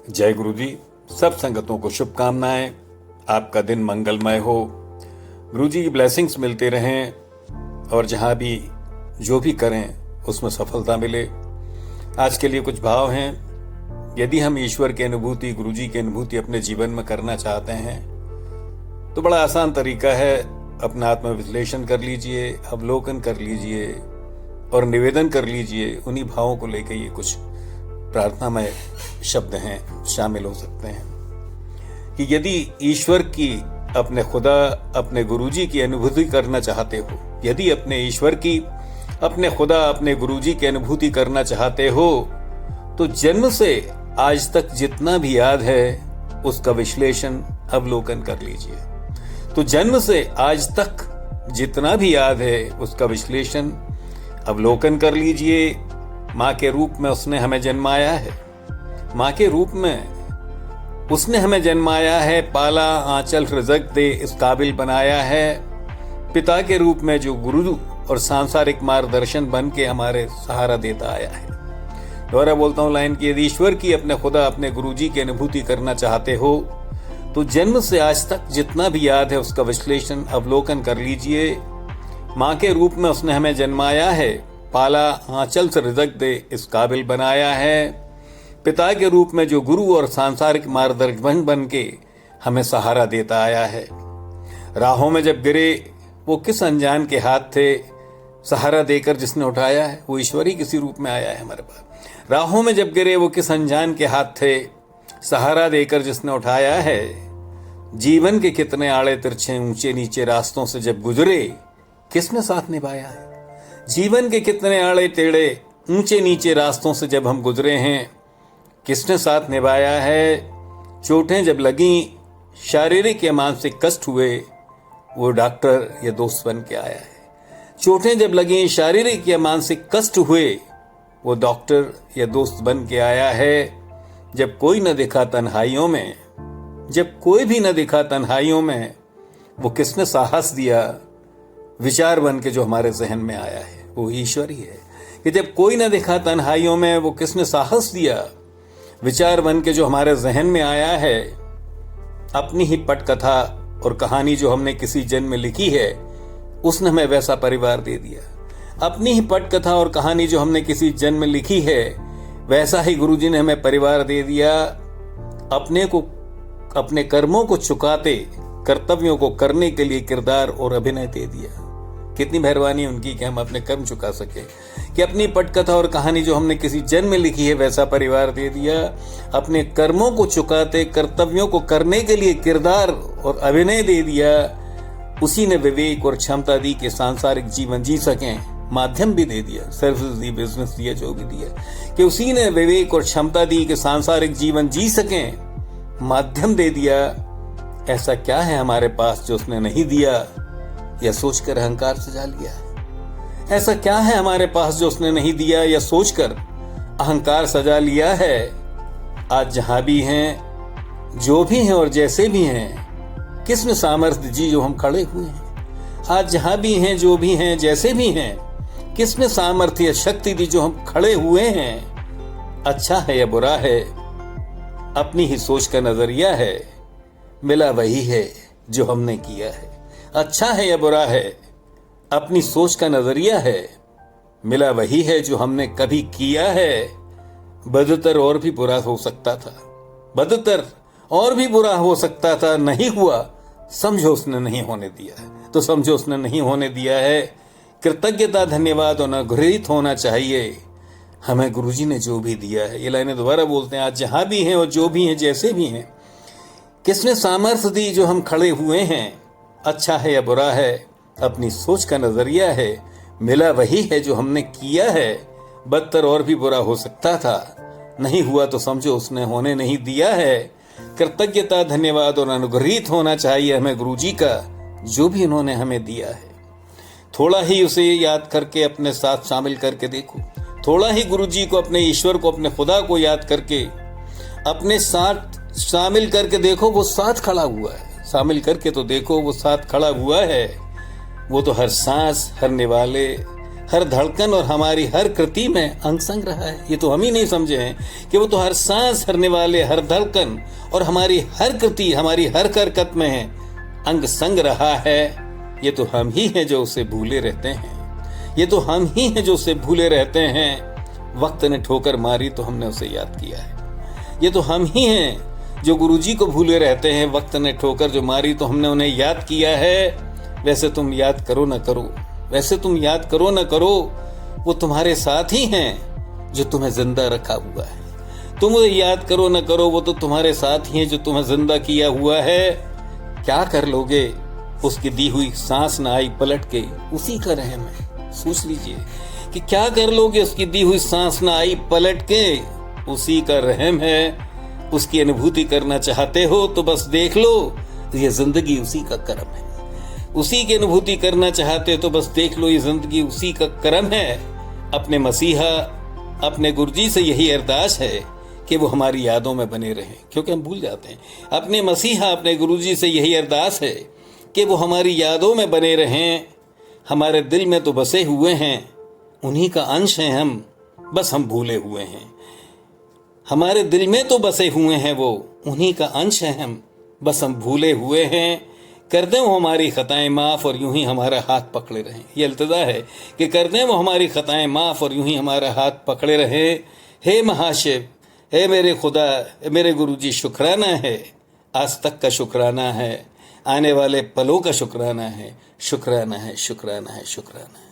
जय गुरु जी। सब संगतों को शुभकामनाएं। आपका दिन मंगलमय हो। गुरु जी की ब्लेसिंग्स मिलते रहें और जहां भी जो भी करें उसमें सफलता मिले। आज के लिए कुछ भाव हैं। यदि हम ईश्वर की अनुभूति, गुरु जी की अनुभूति अपने जीवन में करना चाहते हैं तो बड़ा आसान तरीका है। अपना आत्मविश्लेषण कर लीजिए, अवलोकन कर लीजिए और निवेदन कर लीजिए। उन्हीं भावों को लेकर ये कुछ प्रार्थनामय शब्द हैं, शामिल हो सकते हैं कि यदि ईश्वर की, अपने खुदा, अपने गुरुजी की अनुभूति करना चाहते हो, यदि अपने ईश्वर की, अपने खुदा, अपने गुरुजी की अनुभूति करना चाहते हो तो जन्म से आज तक जितना भी याद है उसका विश्लेषण, अवलोकन कर लीजिए। तो जन्म से आज तक जितना भी याद है उसका विश्लेषण, अवलोकन कर लीजिए। माँ के रूप में उसने हमें जन्माया है, माँ के रूप में उसने हमें जन्माया है, पाला, आंचल रिज़्क दे इस काबिल बनाया है। पिता के रूप में जो गुरु और सांसारिक मार्गदर्शन बन के हमारे सहारा देता आया है। दोबारा बोलता हूँ लाइन की, यदि ईश्वर की, अपने खुदा, अपने गुरुजी की अनुभूति करना चाहते हो तो जन्म से आज तक जितना भी याद है उसका विश्लेषण, अवलोकन कर लीजिए। माँ के रूप में उसने हमें जन्माया है, पाला, आंचल से रिज़्क दे इस काबिल बनाया है। पिता के रूप में जो गुरु और सांसारिक मार्गदर्शन बन के हमें सहारा देता आया है। राहों में जब गिरे वो किस अनजान के हाथ थे, सहारा देकर जिसने उठाया है वो ईश्वर ही किसी रूप में आया है हमारे पास। राहों में जब गिरे वो किस अनजान के हाथ थे, सहारा देकर जिसने उठाया है। जीवन के कितने आड़े तिरछे, ऊंचे नीचे रास्तों से जब गुजरे किसने साथ निभाया है। जीवन के कितने आड़े टेढ़े, ऊंचे नीचे रास्तों से जब हम गुजरे हैं किसने साथ निभाया है। चोटें जब लगी, शारीरिक या मानसिक कष्ट हुए, वो डॉक्टर या दोस्त बन के आया है। चोटें जब लगी, शारीरिक या मानसिक कष्ट हुए, वो डॉक्टर या दोस्त बन के आया है। जब कोई न दिखा तन्हाइयों में, जब कोई भी न दिखा तन्हाइयों में, वो किसने साहस दिया, विचार बन के जो हमारे जहन में आया है वो ईश्वर ही है। कि जब कोई न दिखा तन्हाइयों में, वो किसने साहस दिया, विचार बन के जो हमारे जहन में आया है। अपनी ही पटकथा और कहानी जो हमने किसी जन्म में लिखी है उसने हमें वैसा परिवार दे दिया। अपनी ही पटकथा और कहानी जो हमने किसी जन्म में लिखी है वैसा ही गुरुजी ने हमें परिवार दे दिया। अपने को, अपने कर्मों को चुकाते कर्तव्यों को करने के लिए किरदार और अभिनय दे दिया। कितनी मेहरबानी उनकी कि हम अपने कर्म चुका सके। कि अपनी पटकथा और कहानी जो हमने किसी जन्म में लिखी है वैसा परिवार दे दिया। अपने कर्मों को चुकाते कर्तव्यों को करने के लिए किरदार और अभिनय दे दिया। उसी ने विवेक और क्षमता दी कि सांसारिक जीवन जी सकें, माध्यम भी दे दिया, सर्विस दी, बिजनेस दिया, जो भी दिया, कि उसी ने विवेक और क्षमता दी कि सांसारिक जीवन जी सकें, माध्यम दे दिया। ऐसा क्या है हमारे पास जो उसने नहीं दिया, या सोचकर अहंकार सजा लिया है। ऐसा क्या है हमारे पास जो उसने नहीं दिया या सोचकर अहंकार सजा लिया है। आज जहां भी हैं, जो भी हैं और जैसे भी हैं, किसने सामर्थ्य दी जो हम खड़े हुए हैं। आज जहां भी हैं, जो भी हैं, जैसे भी हैं, किसने सामर्थ्य, शक्ति दी जो हम खड़े हुए हैं। अच्छा है या बुरा है, अपनी ही सोच का नजरिया है। मिला वही है जो हमने किया है। अच्छा है या बुरा है, अपनी सोच का नजरिया है। मिला वही है जो हमने कभी किया है। बदतर और भी बुरा हो सकता था, बदतर और भी बुरा हो सकता था। नहीं हुआ, समझो उसने नहीं होने दिया है, तो समझो उसने नहीं होने दिया है। कृतज्ञता, धन्यवाद और अनुग्रहित होना चाहिए हमें गुरुजी ने जो भी दिया है। ये लाइनें दोबारा बोलते हैं। आज जहां भी हैं और जो भी हैं, जैसे भी हैं, किसने सामर्थ्य दी जो हम खड़े हुए हैं। अच्छा है या बुरा है, अपनी सोच का नजरिया है। मिला वही है जो हमने किया है। बदतर और भी बुरा हो सकता था। नहीं हुआ तो समझो उसने होने नहीं दिया है। कृतज्ञता, धन्यवाद और अनुग्रहित होना चाहिए हमें गुरुजी का, जो भी उन्होंने हमें दिया है। थोड़ा ही उसे याद करके अपने साथ शामिल करके देखो। थोड़ा ही गुरुजी को, अपने ईश्वर को, अपने खुदा को याद करके अपने साथ शामिल करके देखो। वो साथ खड़ा हुआ है। शामिल करके तो देखो, वो साथ खड़ा हुआ है। वो तो हर सांस, हर निवाले, हर धड़कन और हमारी हर कृति में अंग संग रहा है। ये तो हम ही नहीं समझे हैं कि वो तो हर सांस भरने वाले, हर धड़कन और हमारी हर कृति, हमारी हर हरकत में है अंग संग रहा है। ये तो हम ही हैं जो उसे भूले रहते हैं, ये तो हम ही हैं जो उसे भूले रहते हैं। वक्त ने ठोकर मारी तो हमने उसे याद किया है। ये तो हम ही हैं जो गुरुजी को भूले रहते हैं। वक्त ने ठोकर जो मारी तो हमने उन्हें याद किया है। वैसे तुम याद करो न करो, वैसे तुम याद करो न करो, वो तुम्हारे साथ ही हैं जो तुम्हें जिंदा रखा हुआ है। तुम उसे याद करो न करो, वो तो तुम्हारे साथ ही हैं जो तुम्हें जिंदा किया हुआ है। क्या कर लोगे उसकी दी हुई सांस न आई पलट के, उसी का रहम है। सोच लीजिए कि क्या कर लोगे उसकी दी हुई सांस न आई पलट के, उसी का रहम है। उसकी अनुभूति करना चाहते हो तो बस देख लो, ये जिंदगी उसी का करम है। उसी की अनुभूति करना चाहते हो तो बस देख लो, ये जिंदगी उसी का करम है। अपने मसीहा, अपने गुरुजी से यही अरदास है कि वो हमारी यादों में बने रहें, क्योंकि हम भूल जाते हैं। अपने मसीहा, अपने गुरुजी से यही अरदास है कि वो हमारी यादों में बने रहें। हमारे दिल में तो बसे हुए हैं, उन्हीं का अंश हैं हम, बस हम भूले हुए हैं। हमारे दिल में तो बसे हुए हैं वो, उन्हीं का अंश हैं हम, बस हम भूले हुए हैं। कर दें वो हमारी खताएं माफ़ और यूं ही हमारा हाथ पकड़े रहें। ये इल्तिजा है कि कर दें वो हमारी खताएं माफ़ और यूं ही हमारा हाथ पकड़े रहें। हे महाशिव, हे मेरे खुदा, मेरे गुरुजी, शुक्राना है, आज तक का शुक्राना है, आने वाले पलों का शुक्राना है, शुक्राना है, शुक्राना है, शुक्राना है।